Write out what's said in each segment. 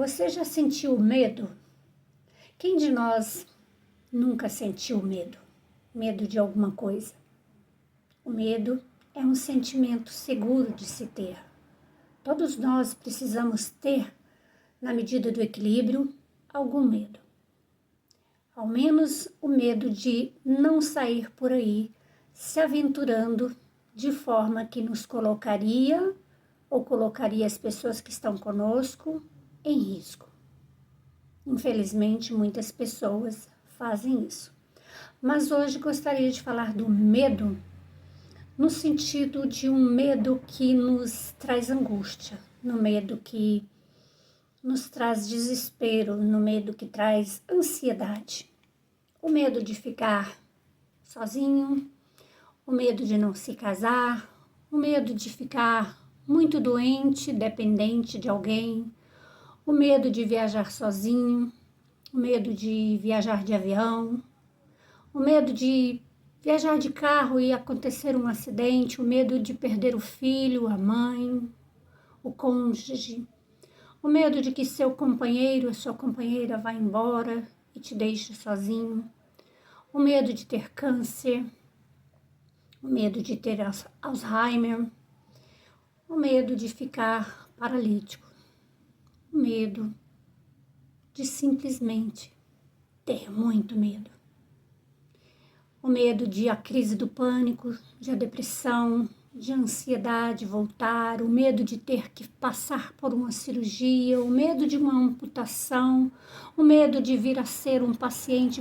Você já sentiu medo? Quem de nós nunca sentiu medo? Medo de alguma coisa? O medo é um sentimento seguro de se ter. Todos nós precisamos ter, na medida do equilíbrio, algum medo. Ao menos o medo de não sair por aí se aventurando de forma que nos colocaria ou colocaria as pessoas que estão conosco em risco. Infelizmente, muitas pessoas fazem isso. Mas hoje gostaria de falar do medo no sentido de um medo que nos traz angústia, no medo que nos traz desespero, no medo que traz ansiedade. O medo de ficar sozinho, o medo de não se casar, o medo de ficar muito doente, dependente de alguém, o medo de viajar sozinho, o medo de viajar de avião, o medo de viajar de carro e acontecer um acidente, o medo de perder o filho, a mãe, o cônjuge, o medo de que seu companheiro ou sua companheira vá embora e te deixe sozinho, o medo de ter câncer, o medo de ter Alzheimer, o medo de ficar paralítico, o medo de simplesmente ter muito medo. O medo de a crise do pânico, de a depressão, de a ansiedade voltar, o medo de ter que passar por uma cirurgia, o medo de uma amputação, o medo de vir a ser um paciente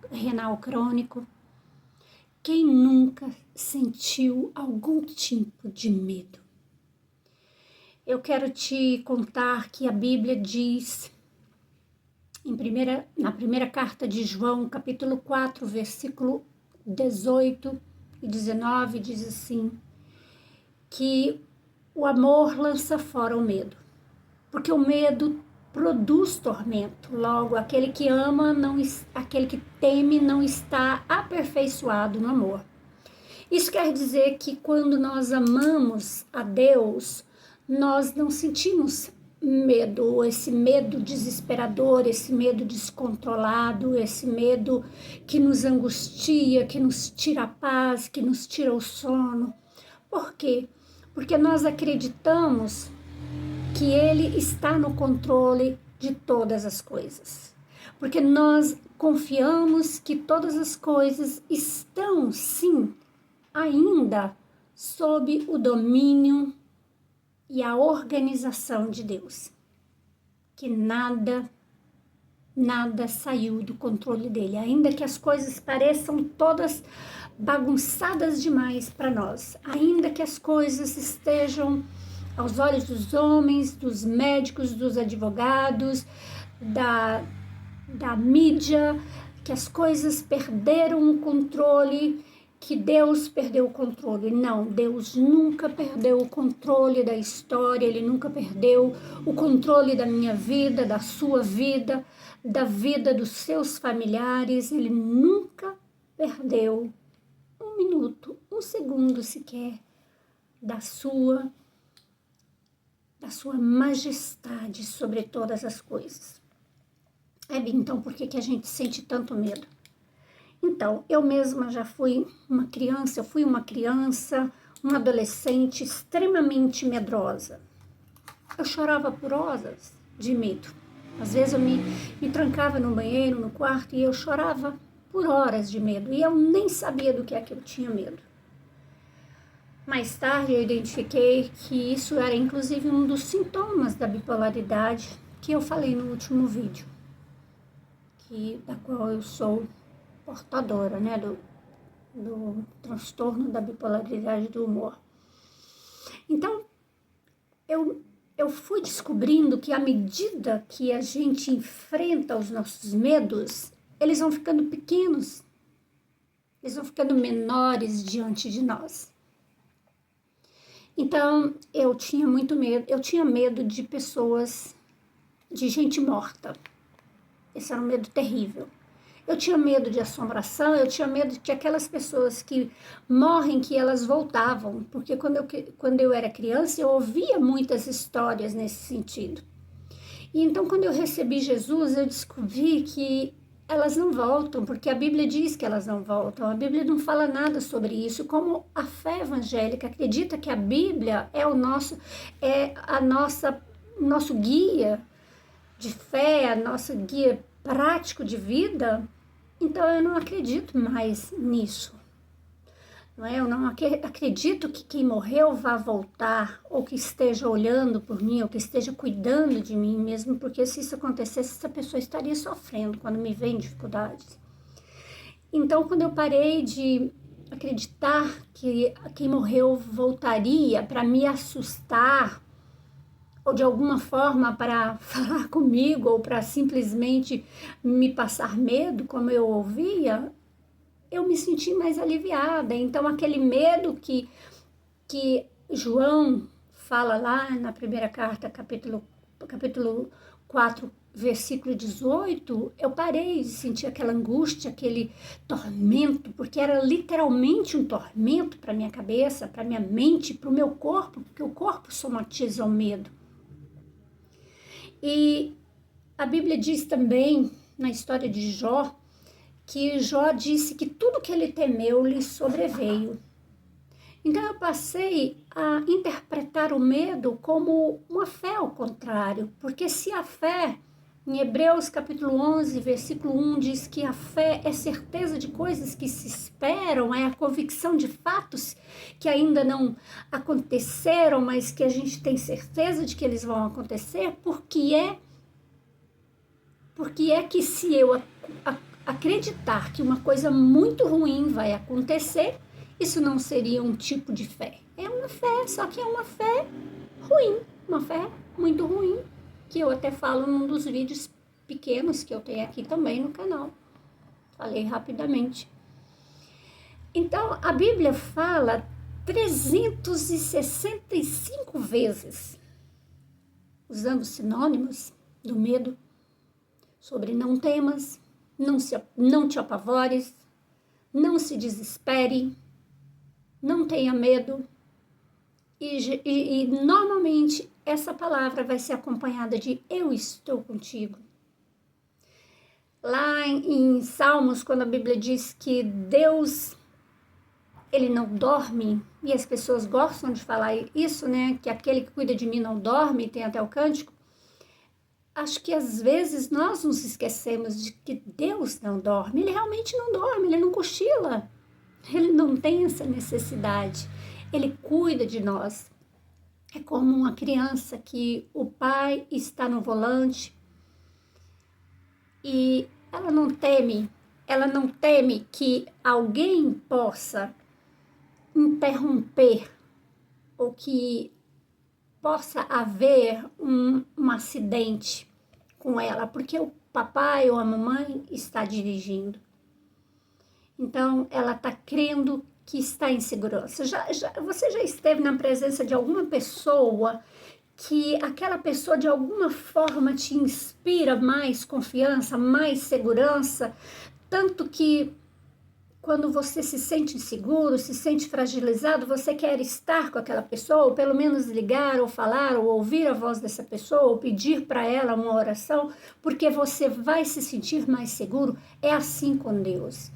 renal crônico. Quem nunca sentiu algum tipo de medo? Eu quero te contar que a Bíblia diz, na primeira carta de João, capítulo 4, versículo 18 e 19, diz assim, que o amor lança fora o medo, porque o medo produz tormento. Logo, aquele que ama, aquele que teme não está aperfeiçoado no amor. Isso quer dizer que quando nós amamos a Deus, nós não sentimos medo, esse medo desesperador, esse medo descontrolado, esse medo que nos angustia, que nos tira a paz, que nos tira o sono. Por quê? Porque nós acreditamos que Ele está no controle de todas as coisas. Porque nós confiamos que todas as coisas estão, sim, ainda sob o domínio e a organização de Deus. Que nada saiu do controle dele, ainda que as coisas pareçam todas bagunçadas demais para nós, ainda que as coisas estejam aos olhos dos homens, dos médicos, dos advogados, da mídia, que as coisas perderam o controle, que Deus perdeu o controle. Não, Deus nunca perdeu o controle da história, Ele nunca perdeu o controle da minha vida, da sua vida, da vida dos seus familiares. Ele nunca perdeu um minuto, um segundo sequer da sua majestade sobre todas as coisas. Então, por que a gente sente tanto medo? Então, eu mesma já fui uma criança, uma adolescente extremamente medrosa. Eu chorava por horas de medo. Às vezes eu me trancava no banheiro, no quarto, e eu chorava por horas de medo. E eu nem sabia do que é que eu tinha medo. Mais tarde eu identifiquei que isso era inclusive um dos sintomas da bipolaridade que eu falei no último vídeo, da qual eu sou portadora, né, do transtorno da bipolaridade do humor. Então, eu fui descobrindo que à medida que a gente enfrenta os nossos medos, eles vão ficando pequenos, eles vão ficando menores diante de nós. Então, eu tinha muito medo, de pessoas, de gente morta. Esse era um medo terrível. Eu tinha medo de assombração, eu tinha medo de que aquelas pessoas que morrem, que elas voltavam. Porque quando eu era criança, eu ouvia muitas histórias nesse sentido. E então, quando eu recebi Jesus, eu descobri que elas não voltam, porque a Bíblia diz que elas não voltam. A Bíblia não fala nada sobre isso. Como a fé evangélica acredita que a Bíblia é nosso guia de fé, a nosso guia prático de vida, então eu não acredito mais nisso. Não é? Eu não acredito que quem morreu vá voltar, ou que esteja olhando por mim, ou que esteja cuidando de mim mesmo, porque se isso acontecesse, essa pessoa estaria sofrendo quando me vê em dificuldades. Então, quando eu parei de acreditar que quem morreu voltaria para me assustar, ou de alguma forma para falar comigo, ou para simplesmente me passar medo, como eu ouvia, eu me senti mais aliviada. Então, aquele medo que João fala lá na primeira carta, capítulo 4, versículo 18, eu parei de sentir aquela angústia, aquele tormento, porque era literalmente um tormento para minha cabeça, para minha mente, para o meu corpo, porque o corpo somatiza o medo. E a Bíblia diz também, na história de Jó, que Jó disse que tudo que ele temeu lhe sobreveio. Então eu passei a interpretar o medo como uma fé ao contrário, porque se a fé, em Hebreus capítulo 11, versículo 1, diz que a fé é certeza de coisas que se esperam, é a convicção de fatos que ainda não aconteceram, mas que a gente tem certeza de que eles vão acontecer, porque é que se eu acreditar que uma coisa muito ruim vai acontecer, isso não seria um tipo de fé. É uma fé, só que é uma fé ruim, uma fé muito ruim, que eu até falo num dos vídeos pequenos que eu tenho aqui também no canal. Falei rapidamente. Então, a Bíblia fala 365 vezes, usando sinônimos do medo, sobre não temas, não te apavores, não se desespere, não tenha medo. E normalmente essa palavra vai ser acompanhada de eu estou contigo. Lá em Salmos, quando a Bíblia diz que Deus, ele não dorme, e as pessoas gostam de falar isso, né? Que aquele que cuida de mim não dorme, tem até o cântico. Acho que às vezes nós nos esquecemos de que Deus não dorme. Ele realmente não dorme, ele não cochila. Ele não tem essa necessidade. Ele cuida de nós. É como uma criança que o pai está no volante e ela não teme que alguém possa interromper ou que possa haver um acidente com ela, porque o papai ou a mamãe está dirigindo. Então, ela está crendo que está em segurança. Você já esteve na presença de alguma pessoa que aquela pessoa de alguma forma te inspira mais confiança, mais segurança, tanto que quando você se sente inseguro, se sente fragilizado, você quer estar com aquela pessoa, ou pelo menos ligar, ou falar, ou ouvir a voz dessa pessoa, ou pedir para ela uma oração, porque você vai se sentir mais seguro. É assim com Deus.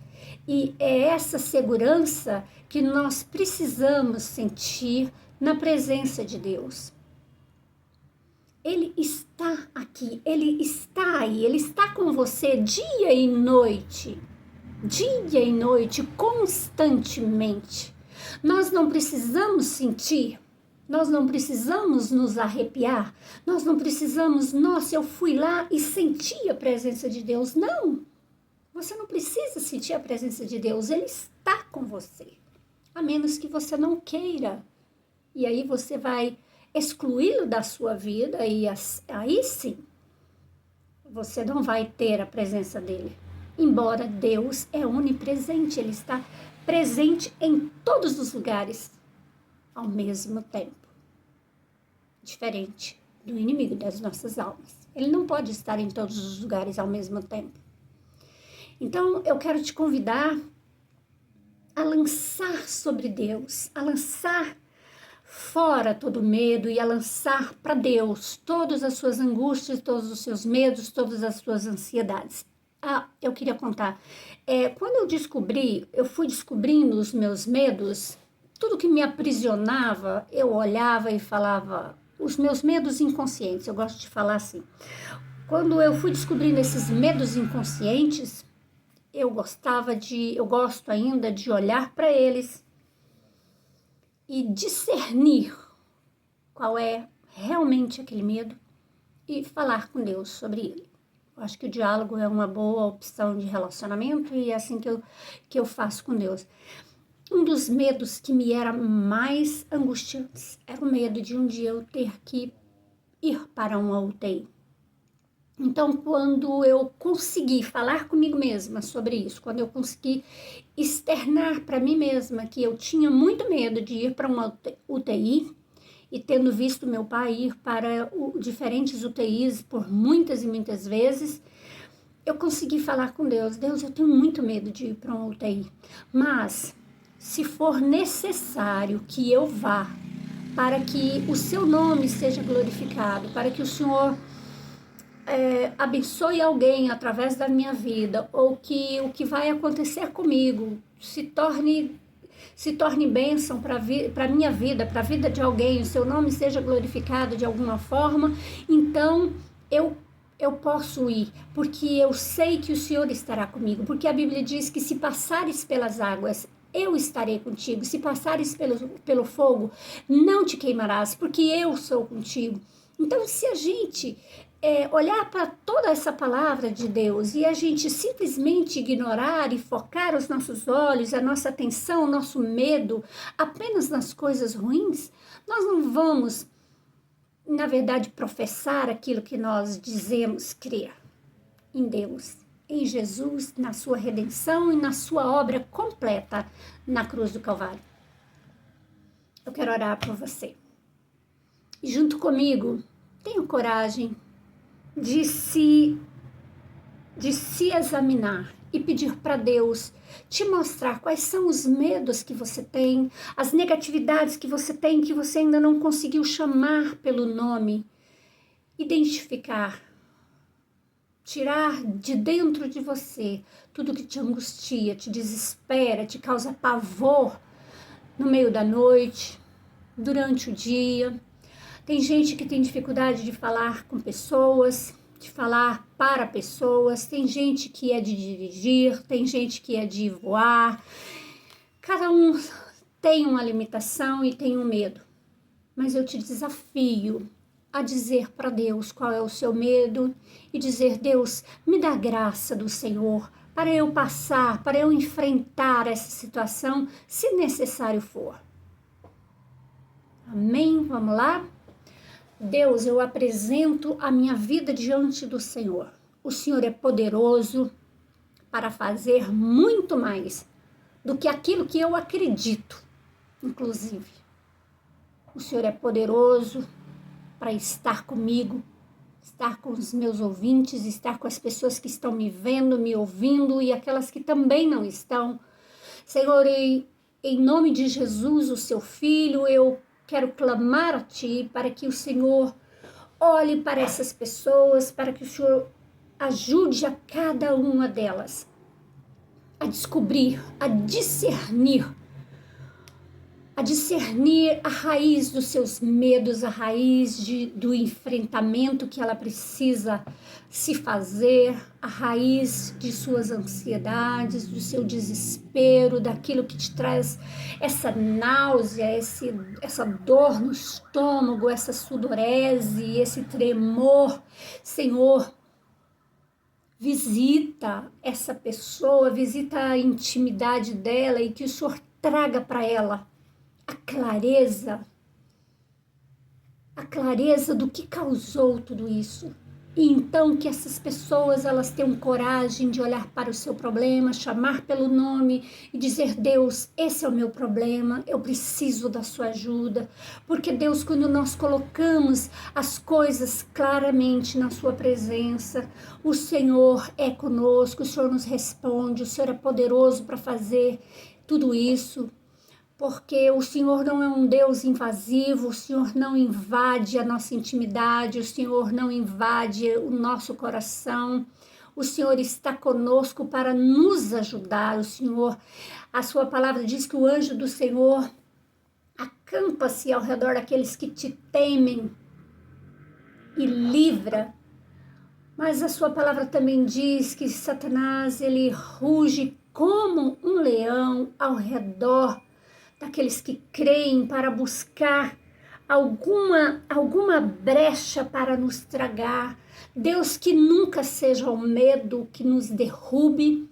E é essa segurança que nós precisamos sentir na presença de Deus. Ele está aqui, ele está aí, ele está com você dia e noite. Dia e noite, constantemente. Nós não precisamos sentir, nós não precisamos nos arrepiar, nós não precisamos, nossa, eu fui lá e senti a presença de Deus. Não, você não precisa sentir a presença de Deus, ele está com você, a menos que você não queira. E aí você vai excluí-lo da sua vida e aí sim, você não vai ter a presença dele. Embora Deus é onipresente, ele está presente em todos os lugares ao mesmo tempo. Diferente do inimigo das nossas almas. Ele não pode estar em todos os lugares ao mesmo tempo. Então, eu quero te convidar a lançar sobre Deus, a lançar fora todo medo e a lançar para Deus todas as suas angústias, todos os seus medos, todas as suas ansiedades. Eu queria contar. Quando eu fui descobrindo os meus medos, tudo que me aprisionava, eu olhava e falava, os meus medos inconscientes, eu gosto de falar assim. Quando eu fui descobrindo esses medos inconscientes, eu gosto ainda de olhar para eles e discernir qual é realmente aquele medo e falar com Deus sobre ele. Eu acho que o diálogo é uma boa opção de relacionamento e é assim que eu faço com Deus. Um dos medos que me era mais angustiantes era o medo de um dia eu ter que ir para uma UTI. Então, quando eu consegui falar comigo mesma sobre isso, quando eu consegui externar para mim mesma que eu tinha muito medo de ir para uma UTI, e tendo visto meu pai ir para diferentes UTIs por muitas e muitas vezes, eu consegui falar com Deus. Deus, eu tenho muito medo de ir para uma UTI, mas se for necessário que eu vá para que o seu nome seja glorificado, para que o Senhor abençoe alguém através da minha vida, ou que o que vai acontecer comigo se torne bênção para a minha vida, para a vida de alguém, o seu nome seja glorificado de alguma forma, então eu posso ir, porque eu sei que o Senhor estará comigo, porque a Bíblia diz que se passares pelas águas, eu estarei contigo, se passares pelo fogo, não te queimarás, porque eu sou contigo. Então, se a gente olhar para toda essa palavra de Deus e a gente simplesmente ignorar e focar os nossos olhos, a nossa atenção, o nosso medo apenas nas coisas ruins, nós não vamos, na verdade, professar aquilo que nós dizemos crer em Deus, em Jesus, na sua redenção e na sua obra completa na cruz do Calvário. Eu quero orar por você. E junto comigo, tenha coragem de se examinar e pedir para Deus te mostrar quais são os medos que você tem, as negatividades que você tem, que você ainda não conseguiu chamar pelo nome, identificar, tirar de dentro de você tudo que te angustia, te desespera, te causa pavor no meio da noite, durante o dia. Tem gente que tem dificuldade de falar com pessoas, de falar para pessoas, tem gente que é de dirigir, tem gente que é de voar. Cada um tem uma limitação e tem um medo. Mas eu te desafio a dizer para Deus qual é o seu medo e dizer, Deus, me dá graça do Senhor para eu passar, para eu enfrentar essa situação, se necessário for. Amém? Vamos lá? Deus, eu apresento a minha vida diante do Senhor. O Senhor é poderoso para fazer muito mais do que aquilo que eu acredito, inclusive. O Senhor é poderoso para estar comigo, estar com os meus ouvintes, estar com as pessoas que estão me vendo, me ouvindo e aquelas que também não estão. Senhor, em nome de Jesus, o seu Filho, eu quero clamar a Ti para que o Senhor olhe para essas pessoas, para que o Senhor ajude a cada uma delas a descobrir, a discernir a raiz dos seus medos, a raiz do enfrentamento que ela precisa se fazer, a raiz de suas ansiedades, do seu desespero, daquilo que te traz essa náusea, essa dor no estômago, essa sudorese, esse tremor. Senhor, visita essa pessoa, visita a intimidade dela e que o Senhor traga para ela a clareza do que causou tudo isso. E então que essas pessoas, elas tenham coragem de olhar para o seu problema, chamar pelo nome e dizer, Deus, esse é o meu problema, eu preciso da sua ajuda. Porque Deus, quando nós colocamos as coisas claramente na sua presença, o Senhor é conosco, o Senhor nos responde, o Senhor é poderoso para fazer tudo isso. porque o Senhor não é um Deus invasivo, o Senhor não invade a nossa intimidade, o Senhor não invade o nosso coração. O Senhor está conosco para nos ajudar. O Senhor, a sua palavra diz que o anjo do Senhor acampa-se ao redor daqueles que te temem e livra. Mas a sua palavra também diz que Satanás, ele ruge como um leão ao redor daqueles que creem, para buscar alguma brecha para nos tragar. Deus, que nunca seja o medo que nos derrube,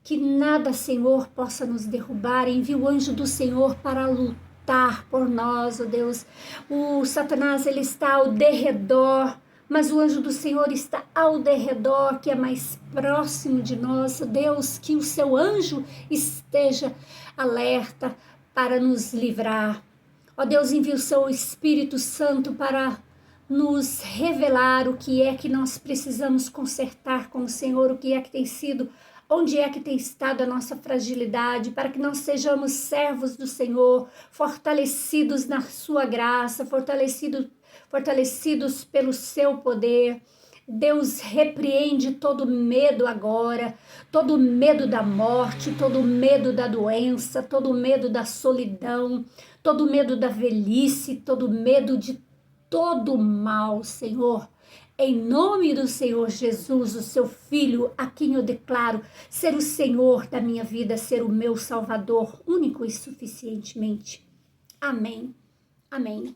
que nada, Senhor, possa nos derrubar. Envia o anjo do Senhor para lutar por nós, ó Deus. O Satanás, ele está ao derredor, mas o anjo do Senhor está ao derredor, que é mais próximo de nós. Deus, que o seu anjo esteja alerta para nos livrar. Ó Deus, envia o seu Espírito Santo para nos revelar o que é que nós precisamos consertar com o Senhor, o que é que tem sido, onde é que tem estado a nossa fragilidade, para que nós sejamos servos do Senhor, fortalecidos na sua graça, fortalecidos pelo seu poder. Deus, repreende todo medo agora, todo medo da morte, todo medo da doença, todo medo da solidão, todo medo da velhice, todo medo de todo mal, Senhor. Em nome do Senhor Jesus, o seu Filho, a quem eu declaro ser o Senhor da minha vida, ser o meu Salvador, único e suficientemente. Amém. Amém.